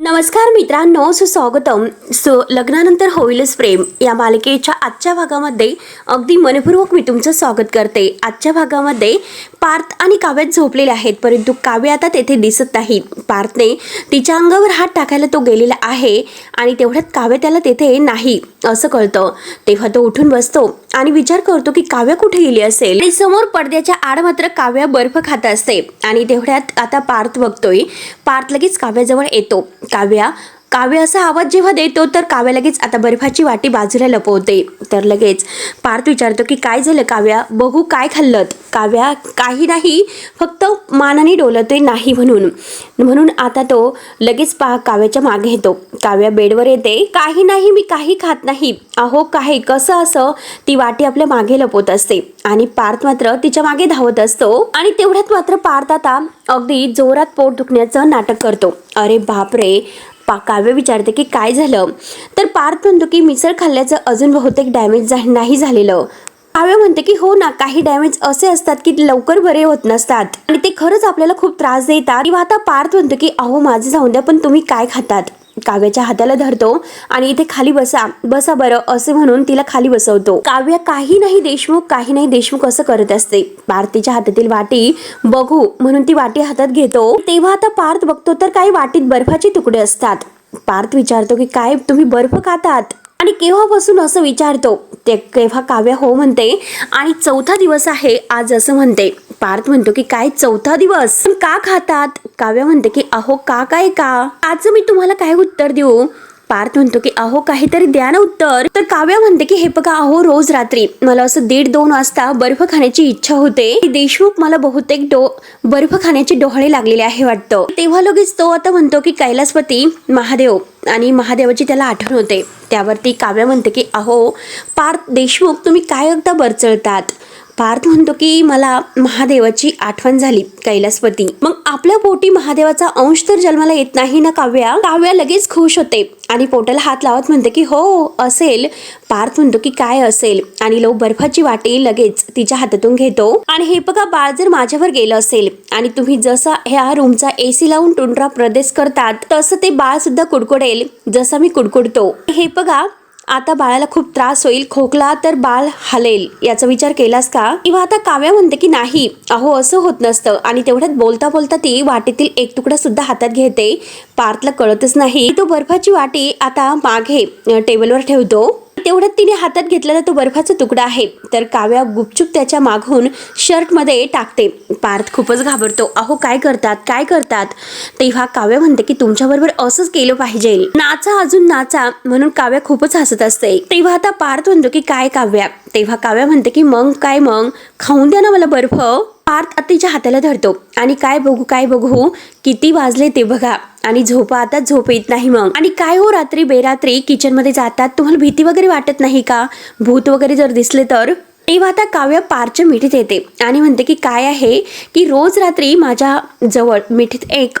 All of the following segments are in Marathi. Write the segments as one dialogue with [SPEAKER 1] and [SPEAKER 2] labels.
[SPEAKER 1] नमस्कार मित्रांनो, सुस्वागतम. लग्नानंतर होईलच प्रेम या मालिकेच्या आजच्या भागामध्ये अगदी मनपूर्वक मी तुमचं स्वागत करते. आजच्या भागामध्ये पार्थ आणि काव्या झोपलेले आहेत, परंतु काव्य आता तेथे दिसत नाही. पार्थने तिच्या अंगावर हात टाकायला तो गेलेला आहे आणि तेवढ्यात काव्य त्याला तेथे नाही असं कळतं. तेव्हा तो उठून बसतो आणि विचार करतो की काव्य कुठे गेली असेल. आणि समोर पडद्याच्या आड मात्र काव्य बर्फ खात असते आणि तेवढ्यात आता पार्थ बघतोय. पार्थ लगेच काव्याजवळ येतो. काव्य असा आवाज जेव्हा देतो तर काव्य लगेच आता बर्फाची वाटी बाजूला लपवते. तर लगेच पार्थ विचारतो की काय झालं काव्या, बघू काय खाल्लत. काव्या काही नाही, फक्त मानाने डोलतोय नाही म्हणून आता तो लगेच काव्याच्या मागे येतो. काव्या बेडवर येते. काही नाही, मी काही खात नाही. अहो काही कसं असं ती वाटी आपल्या मागे लपवत असते आणि पार्थ मात्र तिच्या मागे धावत असतो. आणि तेवढ्यात मात्र पार्थ आता अगदी जोरात पोट दुखण्याचं नाटक करतो. अरे बापरे. काव्य विचारते की काय झालं. तर पार्थ म्हणतो की मिसळ खाल्ल्याचं अजून बहुतेक डॅमेज नाही झालेलं. काव्य म्हणते की हो ना, काही डॅमेज असे असतात की लवकर बरे होत नसतात आणि ते खरंच आपल्याला खूप त्रास देतात. किंवा आता पार्थ म्हणतो की अहो माझं जाऊन द्या, पण तुम्ही काय खातात. काव्याच्या हाताला धरतो आणि इथे खाली बसा बरं असे म्हणून तिला खाली बसवतो. काव्य काही नाही देशमुख असं करत असते. पार्थ तिच्या हातातील वाटी बघू म्हणून ती वाटी हातात घेतो. तेव्हा आता पार्थ बघतो तर काही वाटीत बर्फाचे तुकडे असतात. पार्थ विचारतो की काय तुम्ही बर्फ खातात आणि केव्हापासून असं विचारतो. तेव्हा काव्य हो म्हणते आणि 4था दिवस आहे आज असं म्हणते. पार्थ म्हणतो की काय 4था दिवस, का खातात. काव्य म्हणते की अहो काय आज मी तुम्हाला काय उत्तर देऊ. पार्थ म्हणतो की अहो काहीतरी द्या ना उत्तर. तर काव्य म्हणते की हे बघा, अहो रोज रात्री मला असं 1:30-2 वाजता बर्फ खाण्याची इच्छा होते. देशमुख मला बहुतेक बर्फ खाण्याचे डोळे लागलेले आहे वाटतं. तेव्हा लगेच तो आता म्हणतो की कैलासपती महादेव आणि महादेवाची त्याला आठवण होते. त्यावरती काव्य म्हणते की अहो पार्थ देशमुख तुम्ही काय एकदा बरचळतात. पार्थ म्हणतो की मला महादेवाची आठवण झाली. कैलासपती, मग आपल्या पोटी महादेवाचा अंश तर जन्माला येत नाही ना. काव्या लगेच खुश होते आणि पोटाला हात लावत म्हणते की हो असेल. पार्थ म्हणतो की काय असेल आणि बर्फाची वाटी लगेच तिच्या हातातून घेतो. आणि हे बघा, बाळ जर माझ्यावर गेलं असेल आणि तुम्ही जसा ह्या रूमचा AC लावून टुंड्रा प्रदेश करतात तसं ते बाळ सुद्धा कुडकुडेल जसं मी कुडकुडतो. हे बघा, आता बाळाला खूप त्रास होईल, खोकला तर बाळ हालेल याचा विचार केलास का. किंवा आता काव्या म्हणते की नाही, अहो असं होत नसतं. आणि तेवढ्यात बोलता बोलता ती वाटीतील एक तुकडा सुद्धा हातात घेते. पार्थला कळतच नाही. तो बर्फाची वाटी आता मागे टेबलवर ठेवतो. तेवढ्यात तिने हातात घेतलेला तो बर्फाचा तुकडा आहे. तर काव्या गुपचूप त्याच्या मागून शर्टमध्ये टाकते. पार्थ खूपच घाबरतो. अहो काय करतात. तेव्हा काव्य म्हणते की तुमच्याबरोबर असंच केलं पाहिजे, नाचा अजून नाचा म्हणून काव्या खूपच हसत असते. तेव्हा आता पार्थ म्हणतो की काय काव्या. तेव्हा काव्या म्हणते की मग खाऊन द्या ना मला बर्फ. पार्थ तिच्या हाताला धरतो आणि काय बघू किती वाजले ते बघा आणि झोपा, आता झोप येत नाही मग. आणि काय हो रात्री बेरात्री किचन मध्ये जातात, तुम्हाला भीती वगैरे वाटत नाही का, भूत वगैरे जर दिसले तर. तेव्हा आता काव्य पार्थच्या मिठीत येते आणि म्हणते की काय आहे की रोज रात्री माझ्या जवळ मिठीत एक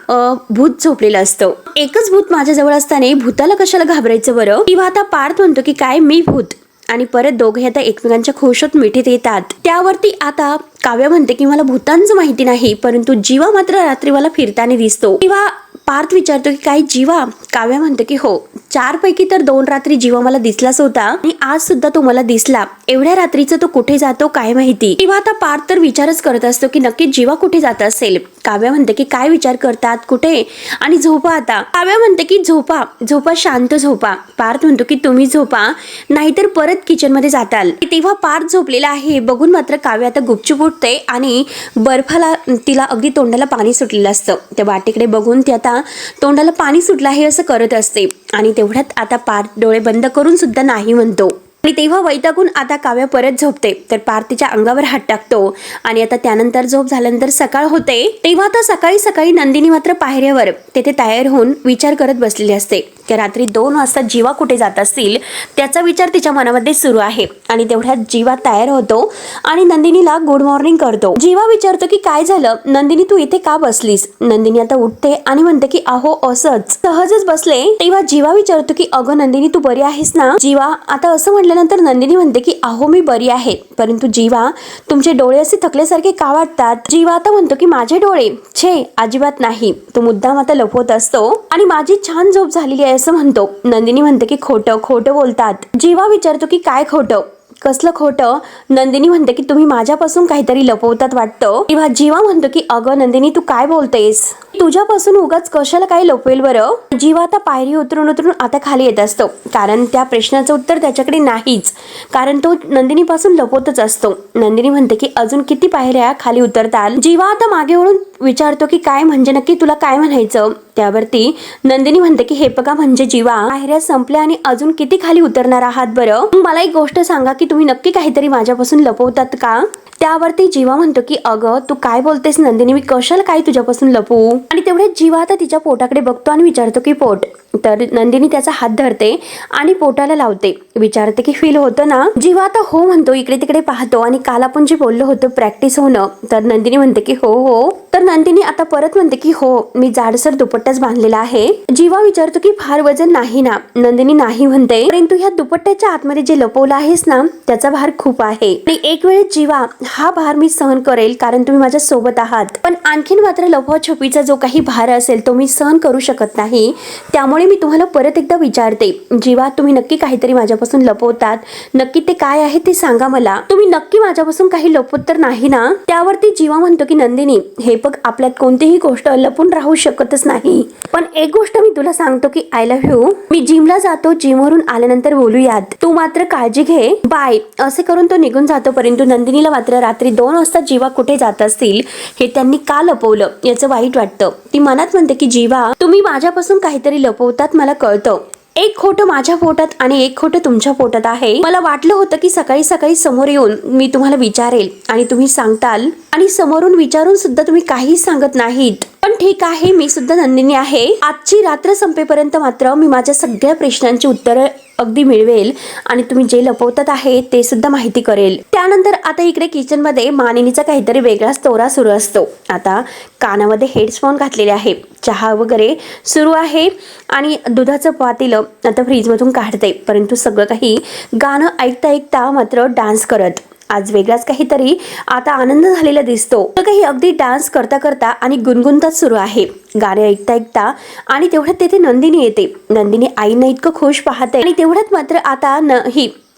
[SPEAKER 1] भूत झोपलेलं असतं. एकच भूत माझ्या जवळ असताना भूताला कशाला घाबरायचं बरं. तेव्हा आता पार्थ म्हणतो की काय मी भूत. आणि परत दोघे आता एकमेकांच्या खोशात मिठीत येतात. त्यावरती आता काव्य म्हणते की मला भूतांचं माहिती नाही, परंतु जीवा मात्र रात्री मला फिरताना दिसतो. किंवा पार्थ विचारतो की काही जीवा. काव्य म्हणतो की हो, 4 पैकी तर 2 रात्री जीवा मला दिसलाच होता आणि आज सुद्धा तो मला दिसला. एवढ्या रात्रीचं तो कुठे जातो काय माहिती. किंवा आता पार्थ तर विचारच करत असतो की नक्की जीवा कुठे जात असेल. काव्य म्हणते की काय विचार करतात, कुठे. आणि झोपा आता. काव्य म्हणते की झोपा शांत झोपा. पार्थ म्हणतो की तुम्ही झोपा नाहीतर परत किचन मध्ये जाताल. तेव्हा पार्थ झोपलेला आहे बघून मात्र काव्य आता गुपचूप उठते आणि बर्फाला तिला अगदी तोंडाला पाणी सुटलेलं असतं. त्या वाटीकडे बघून ती आता तोंडाला पाणी सुटलं आहे असं करत असते. आणि तेवढ्यात आता पार्थ डोळे बंद करून सुद्धा नाही म्हणतो. आणि तेव्हा वैतागून आता काव्य परत झोपते. तर पार्थ तिच्या अंगावर हात टाकतो आणि आता त्यानंतर झोप झाल्यानंतर सकाळ होते. तेव्हा आता सकाळी नंदिनी मात्र पायऱ्यावर तेथे तयार होऊन विचार करत बसलेली असते की रात्री 2 वाजता जीवा कुठे जात असतील त्याचा विचार तिच्या मनामध्ये सुरू आहे. आणि तेवढ्यात जीवा तयार होतो आणि नंदिनीला गुड मॉर्निंग करतो. जीवा विचारतो की काय झालं नंदिनी, तू इथे का बसलीस. नंदिनी आता उठते आणि म्हणते की अहो असंच सहजच बसले. तेव्हा जीवा विचारतो की अगं नंदिनी तू बरी आहेस ना. जीवा आता असं म्हणलं म्हटल्यानंतर नंदिनी म्हणते की अहो मी बरी आहे, परंतु जीवा तुमचे डोळे असे थकल्यासारखे का वाटतात? जीवा आता म्हणतो की माझे डोळे छे अजिबात नाही, तो मुद्दाम आता लपवत असतो आणि माझी छान झोप झालेली आहे असं म्हणतो. नंदिनी म्हणते की खोटं खोटं बोलतात. जीवा विचारतो की काय खोटं, कसलं खोटं? नंदिनी म्हणते की तुम्ही माझ्यापासून काहीतरी लपवतात वाटतं. तेव्हा जीवा म्हणतो की अगं नंदिनी तू काय बोलतेस, तुझ्यापासून उगाच कशाला काही लपवेल बरं. जीवा आता पायरी उतरून उतरून आता खाली येत असतो, कारण त्या प्रश्नाचं उत्तर त्याच्याकडे नाहीच, कारण तो नंदिनीपासून लपवतच असतो. नंदिनी म्हणते की अजून किती पायऱ्या खाली उतरताल? जीवा आता मागे वळून विचारतो की काय म्हणजे नक्की तुला काय म्हणायचं? त्यावरती नंदिनी म्हणते की हे बघा म्हणजे जीवा पायऱ्या संपल्या आणि अजून किती खाली उतरणार आहात बरं? मला एक गोष्ट सांगा की तुम्ही नक्की काहीतरी माझ्यापासून लपवतात का? त्यावरती जीवा म्हणतो की अगं तू काय बोलतेस नंदिनी, मी कशाला काय तुझ्यापासून लपवू? आणि तेवढ्यात जीवा आता तिच्या पोटाकडे बघतो आणि विचारतो की पोट. तर नंदिनी त्याचा हात धरते आणि पोटाला लावते, विचारते की फील होतं ना? जीवा आता हो म्हणतो, इकडे तिकडे पाहतो आणि काल आपण जे बोललो होतो प्रॅक्टिस होणं, तर नंदिनी म्हणते की हो हो. तर नंदिनी आता परत म्हणते की हो मी जाडसर दुपट्टाच बांधलेला आहे. जीवा विचारतो की फार वजन नाही ना? नंदिनी नाही म्हणते, परंतु ह्या दुपट्ट्याच्या आतमध्ये जे लपवलं आहेस ना त्याचा भार खूप आहे आणि एक वेळेस जीवा हा भार मी सहन करेल कारण तुम्ही माझ्या सोबत आहात, पण आणखीन मात्र लपवा छपीचा जो काही भार असेल तो मी सहन करू शकत नाही. त्यामुळे मी तुम्हाला परत एकदा विचारते जीवा तुम्ही नक्की काहीतरी माझ्यापासून लपवतात, नक्की ते काय आहे ते सांगा मला. तुम्ही नक्की माझ्यापासून काही लपवत तर नाही ना? त्यावरती जीवा म्हणतो की नंदिनी हे बघ आपल्यात कोणतीही गोष्ट लपून राहू शकतच नाही, पण एक गोष्ट मी तुला सांगतो की आय लव्ह यू. मी जिमला जातो, जिमवरून आल्यानंतर बोलूयात, तू मात्र काळजी घे, बाय. असे करून तो निघून जातो. परंतु नंदिनीला मात्र रात्री 2 वाजता जीवा कुठे जात असतील हे त्यांनी का लपवलं याचं वाईट वाटतं. ती मनात म्हणते की जीवा तुम्ही माझ्यापासून काहीतरी लपवतात मला कळतं, एक खोटं माझ्या पोटात आणि एक खोटं तुमच्या पोटात आहे. मला वाटलं होतं की सकाळी सकाळी समोर येऊन मी तुम्हाला विचारेल आणि तुम्ही सांगताल, आणि समोरून विचारून सुद्धा तुम्ही काहीच सांगत नाहीत. पण ठीक आहे, मी सुद्धा नंदिनी आहे. आजची रात्र संपेपर्यंत मात्र मी माझ्या सगळ्या प्रश्नांची उत्तरं अगदी मिळवेल आणि तुम्ही जे लपवतात आहे ते सुद्धा माहिती करेल. त्यानंतर आता इकडे किचन मध्ये मानिनीचा काहीतरी वेगळाच तोरा सुरू असतो. आता कानामध्ये हेडफोन घातलेले आहे, चहा वगैरे सुरू आहे आणि दुधाचं पातेलं आता फ्रीजमधून काढते, परंतु सगळं काही गाणं ऐकता ऐकता मात्र डान्स करत. आज वेगळाच काहीतरी आता आनंद झालेला दिसतो. तर काही अगदी डान्स करता करता आणि गुणगुणताच सुरू आहे, गाणे ऐकता ऐकता. आणि तेवढ्यात तेथे नंदिनी येते. नंदिनी आईना इतकं खुश पाहते आणि तेवढ्यात मात्र आता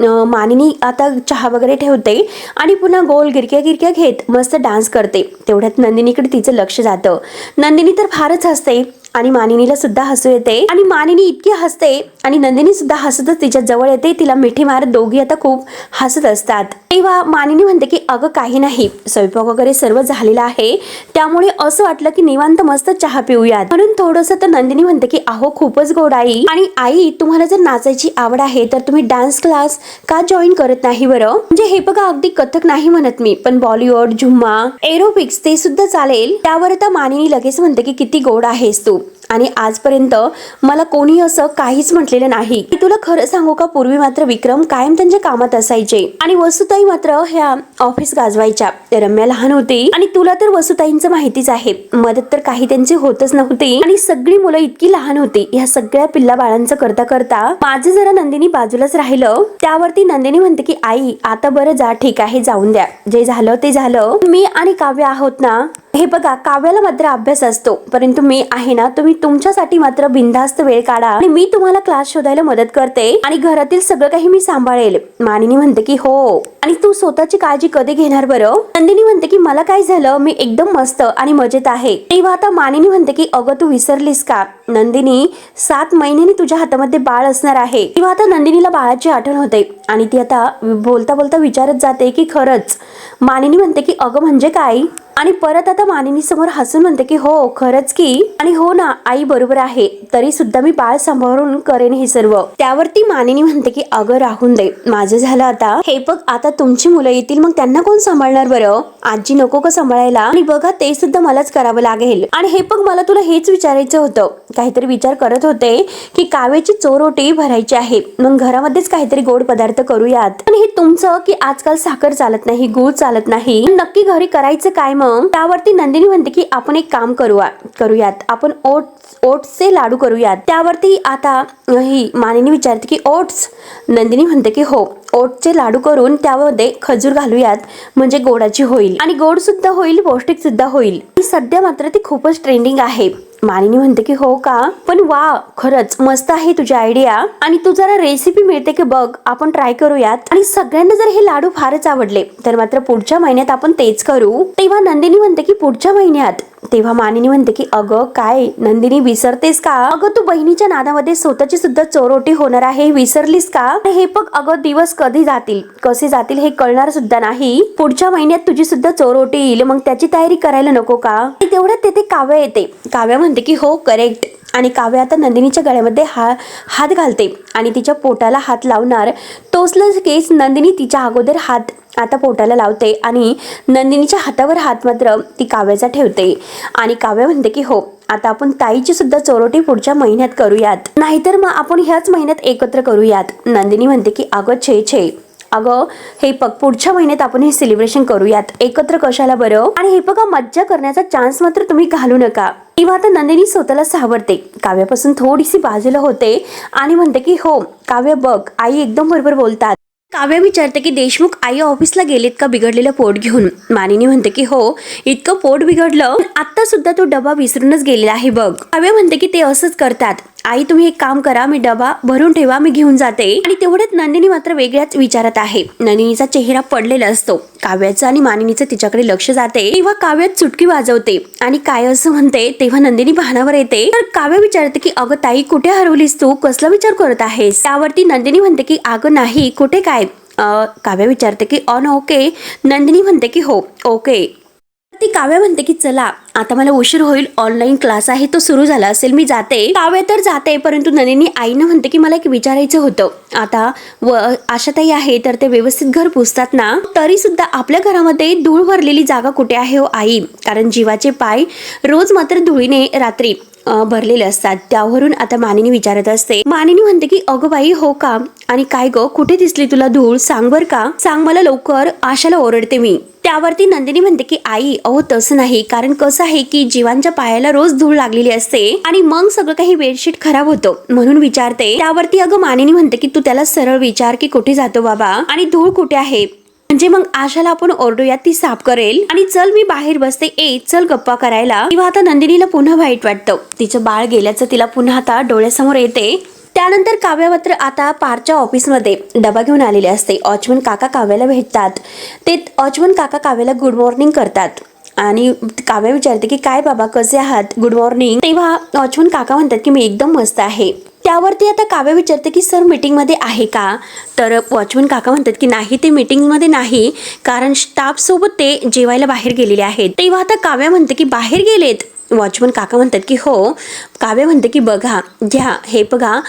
[SPEAKER 1] मानिनी आता चहा वगैरे ठेवते आणि पुन्हा गोल गिरक्या गिरक्या घेत मस्त डान्स करते. तेवढ्यात नंदिनीकडे तिचं लक्ष जातं. नंदिनी तर फारच हसते आणि मानिनीला सुद्धा हसू येते आणि मानिनी इतकी हसते आणि नंदिनी सुद्धा हसतच तिच्या जवळ येते, तिला मिठी मारत दोघी आता खूप हसत असतात. तेव्हा मानिनी म्हणते की अगं काही नाही, स्वयंपाक वगैरे सर्व झालेला आहे, त्यामुळे असं वाटलं की निवांत मस्त चहा पिऊयात म्हणून थोडंसं. तर नंदिनी म्हणते की अहो खूपच गोड आई, आणि आई तुम्हाला जर नाचायची आवड आहे तर तुम्ही डान्स क्लास का जॉईन करत नाही बरं? म्हणजे हे बघा अगदी कथक नाही म्हणत मी, पण बॉलिवूड झुम्मा एरोबिक्स ते सुद्धा चालेल. त्यावर आता मानिनी लगेच म्हणते की किती गोड आहेस तू, आणि आजपर्यंत मला कोणी असं काहीच म्हटलेलं नाही. तुला खरं सांगू का, पूर्वी मात्र विक्रम कायम त्यांच्या कामात असायचे आणि वसुताई मात्र ह्या ऑफिस गाजवायच्या. रम्या लहान होती आणि तुला तर वसुताईंचं माहितीच आहे, मदत तर काही त्यांची होतच नव्हती आणि सगळी मुलं इतकी लहान होती. ह्या सगळ्या पिल्ला बाळांचं करता करता माझं जरा नंदिनी बाजूलाच राहिलं. त्यावरती नंदिनी म्हणते की आई आता बरं जा, ठीक आहे जाऊन द्या, जे झालं ते झालं. मी आणि काव्य आहोत ना. हे बघा काव्याला मात्र अभ्यास असतो, परंतु मी आहे ना, तुम्ही तुमच्यासाठी मात्र बिनधास्त वेळ काढा आणि मी तुम्हाला क्लास शोधायला मदत करते आणि घरातील सगळं काही मी सांभाळेल. मानिनी म्हणते की हो, आणि तू स्वतःची काळजी कधी घेणार बरं? नंदिनी म्हणते की मला काय झालं, मी एकदम मस्त आणि मजेत आहे. तेव्हा आता मानिनी म्हणते की अगं तू विसरलीस का नंदिनी, 7 महिन्यांनी तुझ्या हातामध्ये बाळ असणार आहे. तेव्हा आता नंदिनीला बाळाची आठवण होते आणि ती आता बोलता बोलता विचारत जाते की खरंच. मानिनी म्हणते की अगं म्हणजे काय, आणि परत आता मानिनी समोर हसून म्हणते की हो खरंच की, आणि हो ना आई बरोबर आहे, तरी सुद्धा मी बाळ सांभाळून करेन हे सर्व. त्यावरती मानिनी म्हणते की अगं राहून दे, माझं झालं आता. हे बघ आता तुमची मुलं येतील मग त्यांना कोण सांभाळणार बरं? आजी नको का सांभाळायला? आणि बघा ते सुद्धा मलाच करावं लागेल. आणि हे बघ मला तुला हेच विचारायचं होतं, काहीतरी विचार करत होते की काव्याची चोरोटी भरायची आहे, मग घरामध्येच काहीतरी गोड पदार्थ करूयात. पण हे तुमचं की आजकाल साखर चालत नाही, गूळ चालत नाही, नक्की घरी करायचं काय मग? त्यावरती नंदिनी म्हणते की आपण एक काम करूयात, आपण ओट्स ओट्सचे लाडू करूयात. त्यावरती आता ही मानिनी विचारते की ओट्स. नंदिनी म्हणते की हो, ओट्सचे लाडू करून त्यामध्ये खजूर घालूयात, म्हणजे गोडाची होईल आणि गोड सुद्धा होईल, पौष्टिक सुद्धा होईल. सध्या मात्र ती खूपच ट्रेंडिंग आहे. मानिनी म्हणते की हो का, पण वा, खरंच मस्त आहे तुझी आयडिया आणि तू जरा रेसिपी मिळते की बघ, आपण ट्राय करूयात. आणि सगळ्यांना जर हे लाडू फारच आवडले तर मात्र पुढच्या महिन्यात आपण तेच करू. तेव्हा नंदिनी म्हणते की पुढच्या महिन्यात. तेव्हा मानिनी म्हणते की अगं काय नंदिनी, विसरतेस का? अगं तू बहिणीच्या नादामध्ये स्वतःची सुद्धा चोरोटी होणार आहे, विसरलीस का? हे बघ अगं, दिवस कधी जातील कसे जातील हे कळणार सुद्धा नाही. पुढच्या महिन्यात तुझी सुद्धा चोरोटी येईल, मग त्याची तयारी करायला नको का? तेवढ्यात तेथे काव्या येते. काव्या म्हणते की हो करेक्ट. आणि काव्या आता नंदिनीच्या गळ्यामध्ये हात घालते आणि तिच्या पोटाला हात लावणार. तोच केस नंदिनी तिच्या अगोदर हात आता पोटाला लावते आणि नंदिनीच्या हातावर हात मात्र ती काव्याचा ठेवते. आणि काव्या म्हणते की हो, आता आपण ताईची सुद्धा चोरोटी पुढच्या महिन्यात करूयात, नाहीतर मग आपण ह्याच महिन्यात एकत्र करूयात. नंदिनी म्हणते की अगं छे, अगं हे पुढच्या महिन्यात आपण हे सेलिब्रेशन करूयात, एकत्र कशाला बरं? आणि हे बघा, मज्जा करण्याचा चान्स मात्र तुम्ही घालू नका. तेव्हा आता नंदिनी स्वतःला सावरते, काव्यापासून थोडीशी बाजूला होते आणि म्हणते की हो काव्य बघ, आई एकदम बरोबर बोलतात. काव्या विचारते की देशमुख आई ऑफिसला गेलेत का बिघडलेलं पोट घेऊन? मानिनी म्हणते की हो, इतकं पोट बिघडलं, आता सुद्धा तो डबा विसरूनच गेलेला आहे बघ. काव्या म्हणते की ते असंच करतात. आई तुम्ही एक काम करा, मी डबा भरून ठेवा, मी घेऊन जाते. आणि तेवढ्यात नंदिनी मात्र वेगळ्याच विचारात आहे. नंदिनीचा चेहरा पडलेला असतो. काव्याचं आणि मानिनीचं तिच्याकडे लक्ष जाते. तेव्हा काव्यात चुटकी वाजवते आणि काय असं म्हणते. तेव्हा नंदिनी भानावर येते. तर काव्या विचारते की अगं ताई, कुठे हरवलीस तू? कसला विचार करत आहेस? त्यावरती नंदिनी म्हणते की अगं नाही, कुठे काय? काव्या विचारते की ओके. नंदिनी म्हणते की हो ओके. ती काव्या म्हणते की चला आता मला उशीर होईल, ऑनलाईन क्लास आहे तो सुरू झाला असेल, मी जाते. काव्या तर जाते, परंतु नंदिनी आईनं म्हणते की मला एक विचारायचं होतं. आता आशाताई आहे तर ते व्यवस्थित घर पुसतात ना, तरी सुद्धा आपल्या घरामध्ये धूळ भरलेली जागा कुठे आहे हो आई? कारण जीवाचे पाय रोज मात्र धुळीने रात्री भरलेले असतात. त्यावरून आता मानिनी विचारत असते. मानिनी म्हणते की अगं बाई हो का, आणि काय ग, कुठे दिसली तुला धूळ? सांग बर का, सांग मला लवकर, आशाला ओरडते मी. त्यावरती नंदिनी म्हणते की आई अहो तसं नाही, कारण कसं आहे की जीवांच्या पायाला रोज धूळ लागलेली असते आणि मग सगळं काही बेडशीट खराब होतं, म्हणून विचारते. त्यावरती अगं मानिनी म्हणते की तू त्याला सरळ विचार की कुठे जातो बाबा आणि धूळ कुठे आहे, म्हणजे मग आशाला आपण ओरडूयात, ती साफ करेल. आणि चल मी बाहेर बसते, चल गप्पा करायला. किंवा आता नंदिनीला पुन्हा वाईट वाटतं, तिचं बाळ गेल्याचं तिला पुन्हा आता डोळ्यासमोर येते. त्यानंतर काव्या मात्र आता पारच्या ऑफिसमध्ये डबा घेऊन आलेले असते. वॉचमन काका काव्याला भेटतात. ते वॉचमन काका काव्याला गुड मॉर्निंग करतात आणि काव्या विचारते की काय बाबा कसे आहात, गुड मॉर्निंग. तेव्हा वॉचमन काका म्हणतात की मी एकदम मस्त आहे. त्यावरती आता काव्या विचारते की सर मीटिंगमध्ये आहे का? तर वॉचमन काका म्हणतात की नाही, ते मीटिंगमध्ये नाही, कारण स्टाफ सोबत ते जेवायला बाहेर गेलेले आहेत. तेव्हा आता काव्या म्हणते की बाहेर गेलेत? वॉचमन काका म्हणतात की हो. काव्या म्हणते की बघा घ्या, हे बघा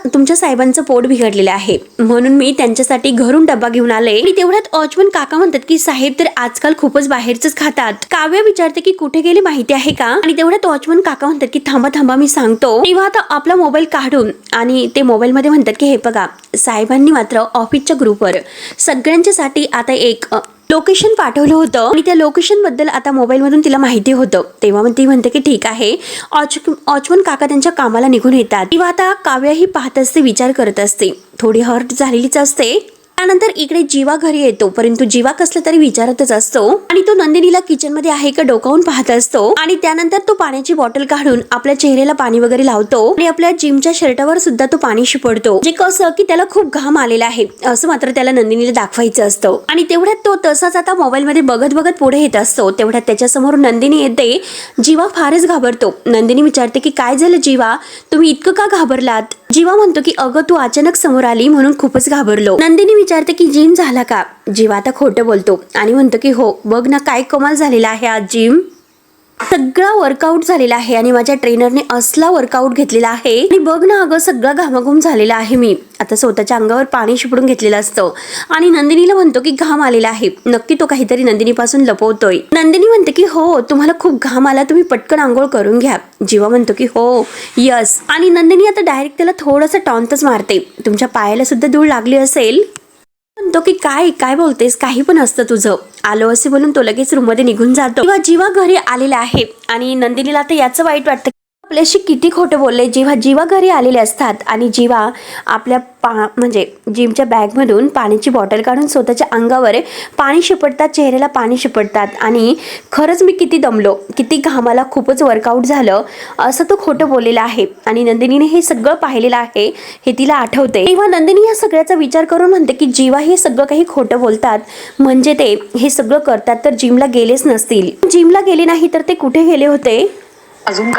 [SPEAKER 1] तुमच्या साहेबांचं पोट बिघडलेलं आहे, म्हणून मी त्यांच्यासाठी घरून डबा घेऊन आले. आणि तेवढ्यात वॉचमन काका म्हणतात की साहेब तर आजकाल खूपच बाहेरच खातात. काव्या विचारते की कुठे गेले माहिती आहे का? आणि तेवढ्यात वॉचमन काका म्हणतात की थांबा मी सांगतो. तेव्हा आता आपला मोबाईल काढून आणि ते मोबाईल मध्ये म्हणतात की हे बघा, साहेबांनी मात्र ऑफिसच्या ग्रुपवर सगळ्यांच्यासाठी आता एक लोकेशन पाठवलं होतं आणि त्या लोकेशन बद्दल आता मोबाईल मधून तिला माहिती होतं. तेव्हा ती म्हणते की ठीक आहे. वॉचमन काका त्यांच्या कामाला निघून येतात. तेव्हा आता काव्या ही पाहत असते, विचार करत असते, थोडी हर्ट झालेलीच असते. त्यानंतर इकडे जीवा घरी येतो, परंतु जीवा कसला तरी विचारतच असतो आणि तो नंदिनीला किचन मध्ये आहे का डोकावून पाहत असतो. आणि त्यानंतर तो पाण्याची बॉटल काढून आपल्या चेहऱ्याला पाणी वगैरे लावतो आणि आपल्या जिमच्या शर्टावर सुद्धा तो पाणी शिपडतो, जे कसं की त्याला खूप घाम आलेला आहे असं मात्र त्याला नंदिनीला दाखवायचं असतं. आणि तेवढ्यात तो तसाच आता मोबाईल मध्ये बघत पुढे येत असतो. तेवढ्यात त्याच्यासमोर नंदिनी येते. जीवा फारच घाबरतो. नंदिनी विचारते की काय झालं जीवा, तुम्ही इतकं का घाबरलात? जीवा म्हणतो की अगं तू अचानक समोर आली म्हणून खूपच घाबरलो. नंदिनी विचारते की जिम झाला का? जीवा आता खोटं बोलतो आणि म्हणतो की हो, बघ ना काय कमाल झालेला आहे आज जिम, सगळा वर्कआउट झालेला आहे आणि माझ्या ट्रेनरने असला वर्कआउट घेतलेला आहे आणि बघ ना अगं सगळा घामाघूम झालेला आहे. मी आता स्वतःच्या अंगावर पाणी शिपडून घेतलेलं असतं. आणि नंदिनीला म्हणतो की घाम आलेला आहे, नक्की तो काहीतरी नंदिनीपासून लपवतोय. नंदिनी म्हणते की हो, तुम्हाला खूप घाम आला, तुम्ही पटकन आंघोळ करून घ्या. जीवा म्हणतो की हो यस. आणि नंदिनी आता डायरेक्ट त्याला थोडंसं टॉन्टच मारते, तुमच्या पायाला सुद्धा धूळ लागली असेल. म्हणतो की काय बोलतेस, काही पण असतं तुझं, आलो असे बोलून तो लगेच रूम मध्ये निघून जातो. तेव्हा जीवा घरी आलेला आहे आणि नंदिनीला आता याचं वाईट वाटतं. आपल्याशी किती खोटं बोलले. जेव्हा जीवा घरी आलेले असतात आणि जीवा आपल्या म्हणजे जिमच्या बॅगमधून पाण्याची बॉटल काढून स्वतःच्या अंगावर पाणी शिपडतात, चेहऱ्याला पाणी शिपडतात आणि खरंच मी किती दमलो, किती घामाला, खूपच वर्कआउट झालं असं तो खोटं बोललेला आहे. आणि नंदिनीने हे सगळं पाहिलेलं आहे हे तिला आठवते. तेव्हा नंदिनी या सगळ्याचा विचार करून म्हणते की जीवा हे सगळं काही खोटं बोलतात, म्हणजे ते हे सगळं करतात तर जिमला गेलेच नसतील. जिमला गेले नाही तर ते कुठे गेले होते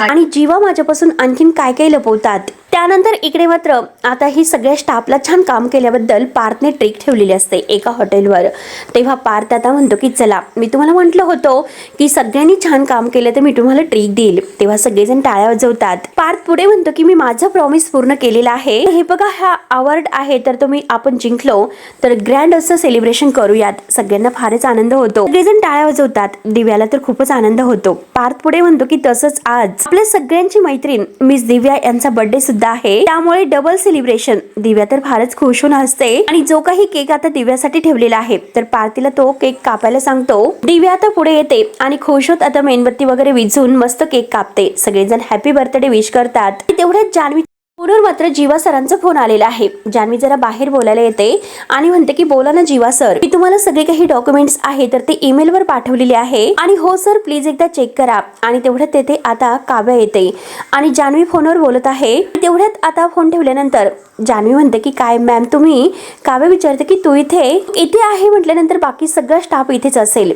[SPEAKER 1] आणि जीवा माझ्यापासून आणखीन काय काय लपवतात. त्यानंतर इकडे मात्र आता ही सगळ्या स्टाफला छान काम केल्याबद्दल पार्थने ट्रिक ठेवलेली असते एका हॉटेलवर. तेव्हा पार्थ आता म्हणतो की चला, मी तुम्हाला म्हटलं होतं की सगळ्यांनी छान काम केलं तर मी तुम्हाला ट्रिक देईल. तेव्हा सगळेजण टाळ्या वाजवतात. पार्थ पुढे म्हणतो की मी माझं प्रॉमिस पूर्ण केलेला आहे. हे बघा, हा अवॉर्ड आहे तर आपण जिंकलो तर ग्रँड असं सेलिब्रेशन करूयात. सगळ्यांना फारच आनंद होतो. सगळेजण टाळ्या वाजवतात. दिव्याला तर खूपच आनंद होतो. पार्थ पुढे म्हणतो की तसंच आज आपल्या सगळ्यांची मैत्रीण मिस दिव्या यांचा बर्थडे सुद्धा आहे, त्यामुळे डबल सेलिब्रेशन. दिव्या तर फारच खुश होऊन असते आणि जो काही केक आता दिव्यासाठी ठेवलेला आहे तर पार्थिला तो केक कापायला सांगतो. दिव्या आता पुढे येते आणि खुश होत आता मेणबत्ती वगैरे विझून मस्त केक कापते. सगळेजण हॅपी बर्थडे विश करतात. तेवढ्यात जान्हवी फोनवर मात्र जीवा सरांचा फोन आलेला आहे. जान्हवी जरा बाहेर बोलायला येते आणि म्हणते की बोला ना जीवा सर, मी तुम्हाला सगळे काही डॉक्युमेंट्स आहे तर ते ईमेलवर पाठवलेले आहे आणि हो सर प्लीज एकदा चेक करा. आणि तेवढ्यात तेथे आता काव्या येते आणि जान्हवी फोनवर बोलत आहे. तेवढ्यात आता फोन ठेवल्यानंतर जान्हवी म्हणते की काय मॅम तुम्ही. काव्या विचारते की तू इथे आहे म्हटल्यानंतर बाकी सगळा स्टाफ इथेच असेल.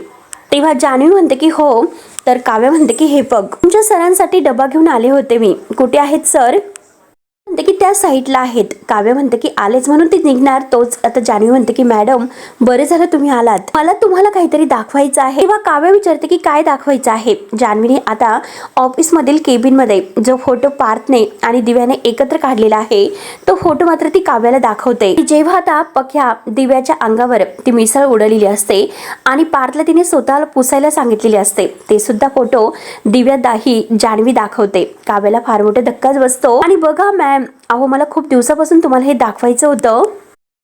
[SPEAKER 1] तेव्हा जान्हवी म्हणते की हो. तर काव्या म्हणते की हे बघ, तुमच्या सरांसाठी डबा घेऊन आले होते मी. कुठे आहेत सर. म्हणते की त्या साईडला आहेत. काव्य म्हणते की आलेच म्हणून ती निघणार तोच आता जान्हवी म्हणते की मॅडम बरे झालं तुम्ही आलात, मला तुम्हाला काहीतरी दाखवायचं आहे. तेव्हा काव्य विचारते की काय दाखवायचं आहे. जान्हवीने आता ऑफिस मधील केबिन मध्ये जो फोटो पार्थने आणि दिव्याने एकत्र काढलेला आहे तो फोटो मात्र ती काव्याला दाखवते. जेव्हा आता पख्या दिव्याच्या अंगावर ती मिसळ उडलेली असते आणि पार्थला तिने स्वतःला पुसायला सांगितलेले असते ते सुद्धा फोटो दिव्या जान्हवी दाखवते. काव्याला फार मोठा धक्काच बसतो आणि बघा मॅम, अहो मला खूप दिवसापासून तुम्हाला हे दाखवायचं होतं.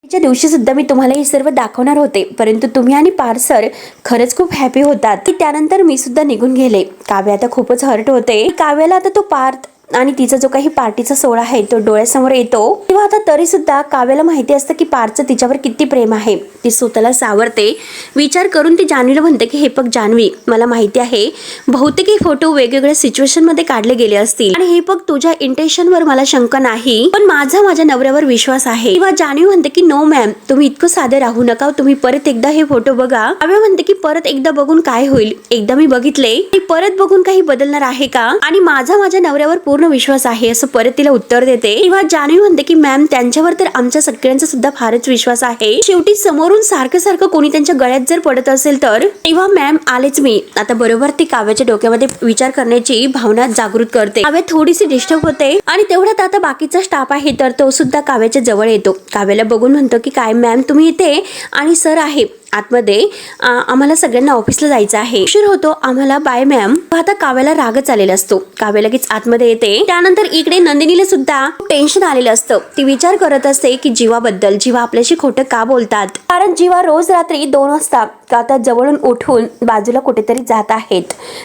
[SPEAKER 1] त्या दिवशी सुद्धा मी तुम्हाला हे सर्व दाखवणार होते, परंतु तुम्ही आणि पार्थ सर खरंच खूप हॅपी होतात की त्यानंतर मी सुद्धा निघून गेले. काव्या आता खूपच हर्ट होते. काव्याला आता तो पार्थ आणि तिचा जो काही पार्टीचा सोहळा आहे तो डोळ्यासमोर येतो. तेव्हा आता तरी सुद्धा काव्याला माहिती असतं की पार्थचं तिच्यावर किती प्रेम आहे. ती स्वतःला सावरते. विचार करून ती जान्हवीला म्हणते की हे बघ जान्हवी, मला माहिती आहे बहुतेक हे फोटो वेगवेगळ्या सिच्युएशन मध्ये काढले गेले असतील आणि हे बघ तुझ्या इंटेन्शनवर मला शंका नाही, पण माझ्या नवऱ्यावर विश्वास आहे. तेव्हा जान्हवी म्हणते की नो मॅम, तुम्ही इतकं साधे राहू नका, तुम्ही परत एकदा हे फोटो बघा. काव्या म्हणते की परत एकदा बघून काय होईल, एकदा मी बघितले ते परत बघून काही बदलणार आहे का, आणि माझ्या नवऱ्यावर पूर्ण विश्वास आहे असं परत तिला उत्तर देते. तेव्हा जान्हवी म्हणते की मॅम त्यांच्यावर तर आमच्या सगळ्यांचा सुद्धा फारच विश्वास आहे. शेवटी समोरून सारखं कोणी त्यांच्या गळ्यात जर पडत असेल तर. तेव्हा मॅम आलेच मी. आता बरोबर ती काव्याच्या डोक्यामध्ये विचार करण्याची भावना जागृत करते. काव्या थोडीशी डिस्टर्ब होते आणि तेवढ्यात आता बाकीचा स्टाफ आहे तर तो सुद्धा काव्याच्या जवळ येतो. काव्याला बघून म्हणतो की काय मॅम तुम्ही इथे आणि सर आहे आतमध्ये, आम्हाला सगळ्यांना ऑफिसला जायचं आहे, उशीर होतो आम्हाला, बाय मॅम. आता काव्याला रागच आलेला असतो. काव्या लगेच आतमध्ये येते. त्यानंतर इकडे नंदिनीला सुद्धा टेन्शन आलेलं असतं. ती विचार करत असते की जीवाबद्दल, जीवा आपल्याशी खोटं का बोलतात, कारण जीवा रोज रात्री 2 वाजता आता जवळून उठून बाजूला कुठेतरी जात आहेत.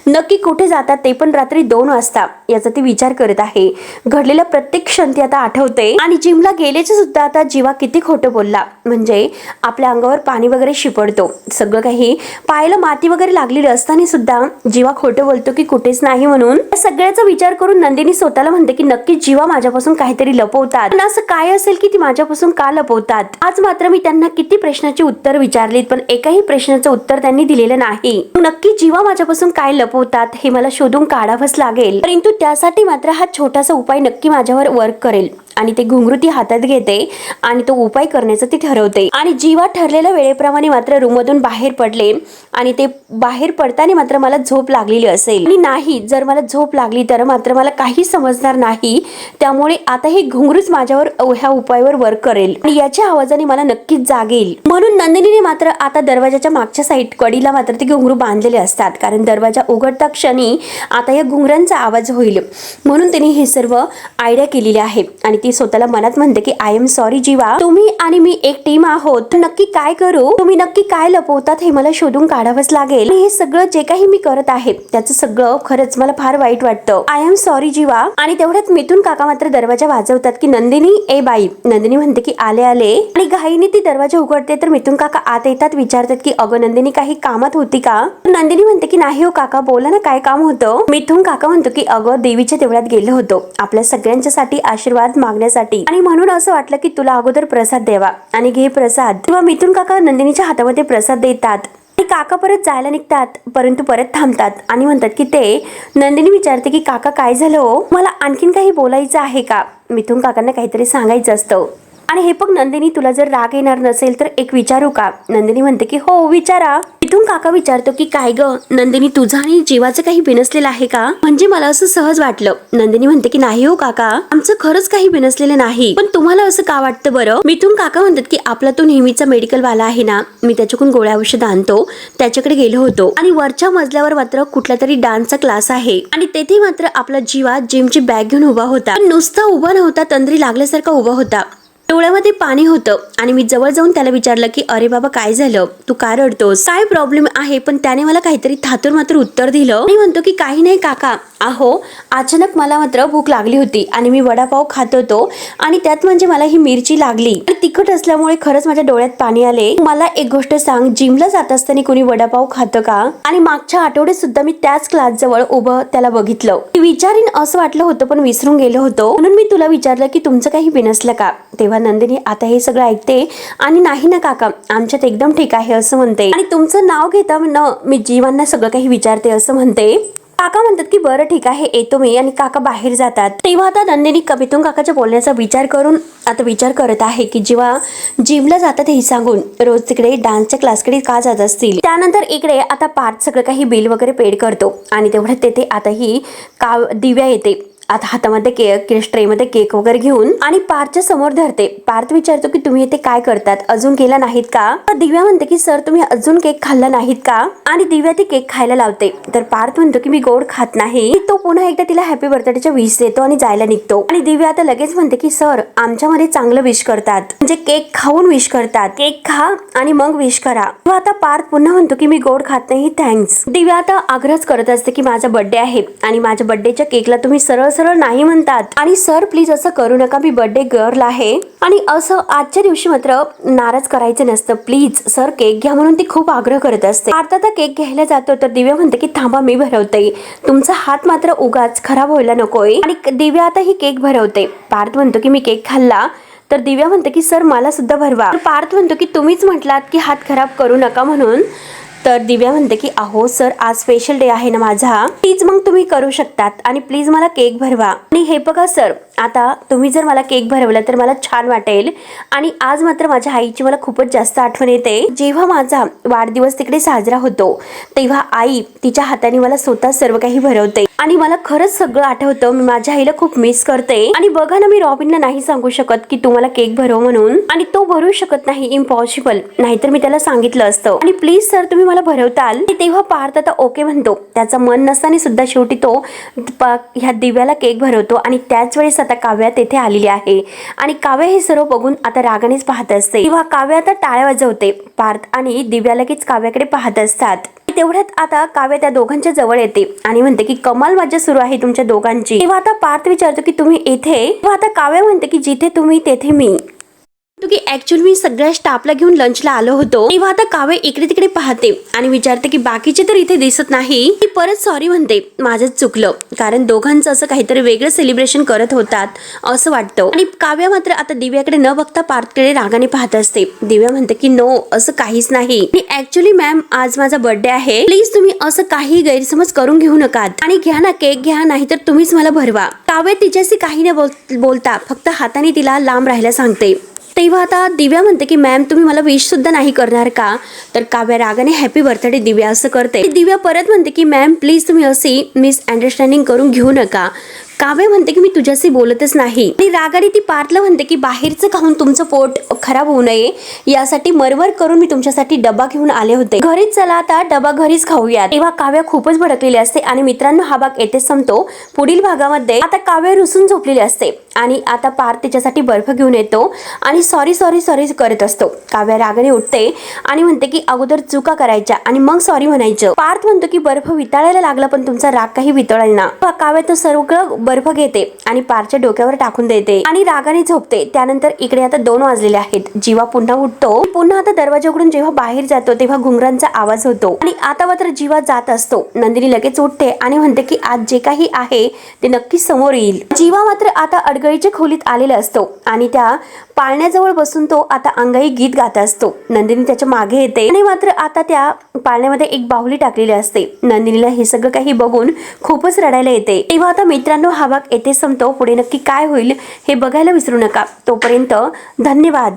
[SPEAKER 1] नक्की कुठे जातात ते पण रात्री 2 वाजता याचा ती विचार करत आहे. घडलेला प्रत्येक क्षण ती आता आठवते आणि जिमला गेल्याचे सुद्धा आता जीवा किती खोटं बोलला, म्हणजे आपल्या अंगावर पाणी वगैरे पडतो, सगळं काही पायाला माती वगैरे लागलेली असताना सुद्धा जीवा खोटं बोलतो की कुठेच नाही म्हणून. सगळ्याचा विचार करून नंदिनी स्वतःला म्हणते की नक्की जीवा माझ्यापासून काहीतरी लपवतात, पण असं काय असेल की ती माझ्यापासून का लपवतात. आज मात्र मी त्यांना किती प्रश्नाची उत्तर विचारलीत पण एकाही प्रश्नाचं उत्तर त्यांनी दिलेलं नाही. नक्की जीवा माझ्यापासून काय लपवतात हे मला शोधून काढावंच लागेल, परंतु त्यासाठी मात्र हा छोटासा उपाय नक्की माझ्यावर वर्क करेल. आणि ते घुंगरू ती हातात घेते आणि तो उपाय करण्याचं ती ठरवते. आणि जीवा ठरलेल्या वेळेप्रमाणे मात्र रूममधून बाहेर पडले आणि ते बाहेर पडताना मात्र मला झोप लागलेली असेल आणि नाही, जर मला झोप लागली तर मात्र मला काही समजणार नाही. त्यामुळे आता हे घुंगरूच माझ्यावर ह्या उपायावर वर्क करेल आणि याच्या आवाजाने मला नक्कीच जाग येईल. म्हणून नंदिनीने मात्र आता दरवाजाच्या मागच्या साईड कडीला मात्र ते घुंगरू बांधलेले असतात, कारण दरवाजा उघडता क्षणी आता या घुंगरांचा आवाज होईल, म्हणून तिने हे सर्व आयडिया केलेली आहे. आणि ती स्वतःला मनात म्हणते की आय एम सॉरी जीवा, तुम्ही आणि मी एक टीम आहोत, तर नक्की काय करू, तुम्ही नक्की काय लपवतात हे मला शोधून काढावंच लागेल. हे सगळं जे काही मी करत आहे त्याचं सगळं खरंच मला फार वाईट वाटतं. आय एम सॉरी जीवा. आणि तेवढ्यात मिथून काका मात्र दरवाजा वाजवतात की नंदिनी ए बाई. नंदिनी म्हणते की आले आले आणि घाईने ती दरवाजा उघडते तर मिथून काका आत येतात. विचारतात की अगं नंदिनी काही कामात होती का? नंदिनी म्हणते की नाही हो काका, बोला ना काय काम होतं. मिथून काका म्हणतो की अगं देवीच्या देवळात गेलो होतो आपल्या सगळ्यांच्यासाठी आशीर्वाद मागण्यासाठी, आणि म्हणून असं वाटलं की तुला अगोदर प्रसाद द्यावा आणि घे प्रसाद. तेव्हा मिथून काका नंदिनीच्या हातामध्ये प्रसाद देतात आणि काका परत जायला निघतात, परंतु परत थांबतात आणि म्हणतात की ते. नंदिनी विचारते की काका काय झालं हो, मला आणखीन काही बोलायचं आहे का? मिथून काकांना काहीतरी सांगायचं असतं. आणि हे पण नंदिनी तुला जर राग येणार नसेल तर एक विचारू का? नंदिनी म्हणते की हो विचारा. मिथून काका विचारतो की काय ग नंदिनी, तुझं आणि जीवाचं काही बिनसलेलं आहे का? म्हणजे मला असं सहज वाटलं. नंदिनी म्हणते की नाही हो काका, आमचं खरंच काही बिनसलेलं नाही, पण तुम्हाला असं का वाटतं बरं? मिथून काका म्हणतात की आपला तो नेहमीचा मेडिकल वाला आहे ना, मी त्याच्याकडून गोळ्या औषध आणतो, त्याच्याकडे गेलो होतो आणि वरच्या मजल्यावर मात्र कुठला तरी डान्सचा क्लास आहे आणि तेथे मात्र आपला जीवा जिमची बॅग घेऊन उभा होता. नुसता उभा नव्हता, तंद्री लागल्यासारखा उभा होता. डोळ्यामध्ये पाणी होतं आणि मी जवळ जाऊन त्याला विचारलं की अरे बाबा काय झालं, तू का रडतोस, काय प्रॉब्लेम आहे? पण त्याने मला काहीतरी थातूर मात्र उत्तर दिलं आणि म्हणतो की काही नाही काका, अहो अचानक मला मात्र भूक लागली होती आणि मी वडापाव खात होतो आणि त्यात म्हणजे मला ही मिरची लागली आणि तिखट असल्यामुळे खरंच माझ्या डोळ्यात पाणी आले. मला एक गोष्ट सांग, जिमला जात असताना कोणी वडापाव खातं का? आणि मागच्या आठवड्यात सुद्धा मी त्याच क्लास जवळ उभं त्याला बघितलं. विचारीन असं वाटलं होतं पण विसरून गेलो होतो, म्हणून मी तुला विचारलं की तुमचं काही बिनसलं का? तेव्हा नंदिनी आता हे सगळं ऐकते आणि नाही ना काका, आमच्यात एकदम ठीक आहे असं म्हणते आणि तुमचं नाव घेता मी जीवांना सगळं काही विचारते असं म्हणते. काका म्हणतात की बरं ठीक आहे येतो मी, आणि काका बाहेर जातात. तेव्हा आता नंदिनी मिथून काकाच्या बोलण्याचा विचार करत आहे की जेव्हा जिमला जातात हे सांगून रोज तिकडे डान्सच्या क्लासकडे का जात असतील. त्यानंतर इकडे आता पार्थ सगळं काही बिल वगैरे पेड करतो आणि तेवढ्यात तेथे आता ही दिव्या येते. आता हातामध्ये ट्रेमध्ये केक वगैरे घेऊन आणि पार्थच्या समोर धरते. पार्थ विचारतो की तुम्ही इथे काय करतात, अजून केला नाहीत का? दिव्या म्हणते की सर तुम्ही अजून केक खाल्ला नाहीत का? आणि दिव्या ती केक खायला लावते तर पार्थ म्हणतो की मी गोड खात नाही. तो पुन्हा एकदा तिला हॅपी बर्थडेच्या विश देतो आणि जायला निघतो. आणि दिव्या आता लगेच म्हणते की सर आमच्यामध्ये चांगलं विश करतात, म्हणजे केक खाऊन विश करतात, केक खा आणि मग विश करा. तेव्हा आता पार्थ पुन्हा म्हणतो की मी गोड खात नाही थँक्स. दिव्या आता आग्रह करत असते की माझा बर्थडे आहे आणि माझ्या बर्थडेच्या केकला तुम्ही सरळ नाही म्हणतात आणि सर प्लीज असं करू नका, मी बर्थडे गर्ल आहे आणि असं आजच्या दिवशी मात्र नाराज करायचं नसतं, प्लीज सर केक घ्या म्हणून ती खूप आग्रह करत असते. आता केक घ्यायला जातो तर दिव्या म्हणते की थांबा मी भरवते, तुमचा हात मात्र उगाच खराब व्हायला नकोय. आणि दिव्या आता ही केक भरवते. पार्थ म्हणतो की मी केक खाल्ला तर दिव्या म्हणते की सर मला सुद्धा भरवा. पार्थ म्हणतो की तुम्हीच म्हटलात की हात खराब करू नका म्हणून. तर दिव्या म्हणते की अहो सर आज स्पेशल डे आहे ना माझा, प्लीज मग तुम्ही करू शकतात आणि प्लीज मला केक भरवा. आणि हे बघा सर, आता तुम्ही जर मला केक भरवला तर मला छान वाटेल आणि आज मात्र माझ्या आईची मला खूपच जास्त आठवण येते. जेव्हा माझा वाढदिवस तिकडे साजरा होतो तेव्हा आई तिच्या हाताने मला स्वतः सर्व काही भरवते आणि मला खरंच सगळं आठवतं. मी माझ्या आईला खूप मिस करते. आणि बघा ना, मी रॉबिनला नाही सांगू शकत की तू मला केक भरव म्हणून, आणि तो भरू शकत नाही, इम्पॉसिबल, नाहीतर मी त्याला सांगितलं असतं. आणि प्लीज सर तुम्ही मला भरवताल. तेव्हा पार्थ आता ओके म्हणतो. त्याचा मन नसताना सुद्धा शेवटी तो ह्या दिव्याला केक भरवतो आणि त्याच वेळेस आता काव्या तेथे आलेली आहे आणि काव्या हे सर्व बघून आता रागानेच पाहत असते. तेव्हा काव्या आता टाळ्या वाजवते. पार्थ आणि दिव्या लगेच काव्याकडे पाहत असतात. तेवढ्यात आता काव्या त्या दोघांच्या जवळ येते आणि म्हणते की कमाल मजा सुरू आहे तुमच्या दोघांची. तेव्हा आता पार्थ विचारतो की तुम्ही येथे? तेव्हा आता काव्या म्हणते की जिथे तुम्ही तेथे मी. की ऍक्च्युअली मी सगळ्या स्टाफला घेऊन लंचला आलो होतो. तेव्हा आता काव्या इकडे तिकडे पाहते आणि विचारते की बाकीचे तर इथे दिसत नाही. ती परत सॉरी म्हणते, माझं चुकलं, कारण दोघांचं असं काहीतरी वेगळं सेलिब्रेशन करत होतात असं वाटतं. आणि काव्या मात्र आता दिव्याकडे न बघता पार्थकडे रागाने पाहत असते. दिव्या म्हणते की नो, असं काहीच नाही. ऍक्च्युली मॅम आज माझा बर्थडे आहे, प्लीज तुम्ही असं काही गैरसमज करून घेऊ नका आणि घ्या ना केक घ्या, नाही तर तुम्हीच मला भरवा. काव्या तिच्याशी काही न बोलता फक्त हाताने तिला लांब राहायला सांगते. तेव्हा आता दिव्या म्हणते की मॅम तुम्ही मला विश सुद्धा नाही करणार का? तर काव्या रागाने हॅपी बर्थडे दिव्या असं करते. दिव्या परत म्हणते की मॅम प्लीज तुम्ही अशी मिसअंडरस्टँडिंग करून घेऊ नका, काव्य म्हणते की मी तुझ्याशी बोलतच नाही आणि रागाने ती पार्थला म्हणते की बाहेरचं खाऊन तुमचं पोट खराब होऊ नये यासाठी मरमर करून मी तुमच्यासाठी डबा घेऊन आले होते. घरीच चला आता डबा घरीच खाऊया. तेव्हा काव्य खूपच भडकलेली असते आणि मित्रांनो हा भाग येथेच संपतो. पुढील भागामध्ये आता काव्य रुसून झोपलेली असते आणि आता पार्थ तिच्यासाठी बर्फ घेऊन येतो आणि सॉरी सॉरी सॉरी करत असतो. काव्य रागाने उठते आणि म्हणते की अगोदर चुका करायच्या आणि मग सॉरी म्हणायचं. पार्थ म्हणतो की बर्फ वितळायला लागला पण तुमचा राग काही वितळेल ना. काव्य तो सगळं बर्फ घेते आणि पार्थच्या डोक्यावर टाकून देते आणि रागाने झोपते. त्यानंतर इकडे आता 2 वाजलेले आहेत. जीवा पुन्हा उठतो. पुन्हा आता दरवाजा उघडून जेव्हा बाहेर जातो तेव्हा घुंगरांचा आवाज होतो आणि आता मात्र जीवा जात असतो. नंदिनी लगेच उठते आणि म्हणते की आज जे काही आहे ते नक्की समोर येईल. जीवा मात्र आता अडगळीच्या खोलीत आलेला असतो आणि त्या पाळण्याजवळ बसून तो आता अंगाई गीत गात असतो. नंदिनी त्याच्या मागे येते आणि मात्र आता त्या पाळण्यामध्ये एक बाहुली टाकलेली असते. नंदिनीला हे सगळं काही बघून खूपच रडायला येते. तेव्हा आता मित्रांनो हा भाग येथे संपतो. पुढे नक्की काय होईल हे बघायला विसरू नका. तोपर्यंत धन्यवाद.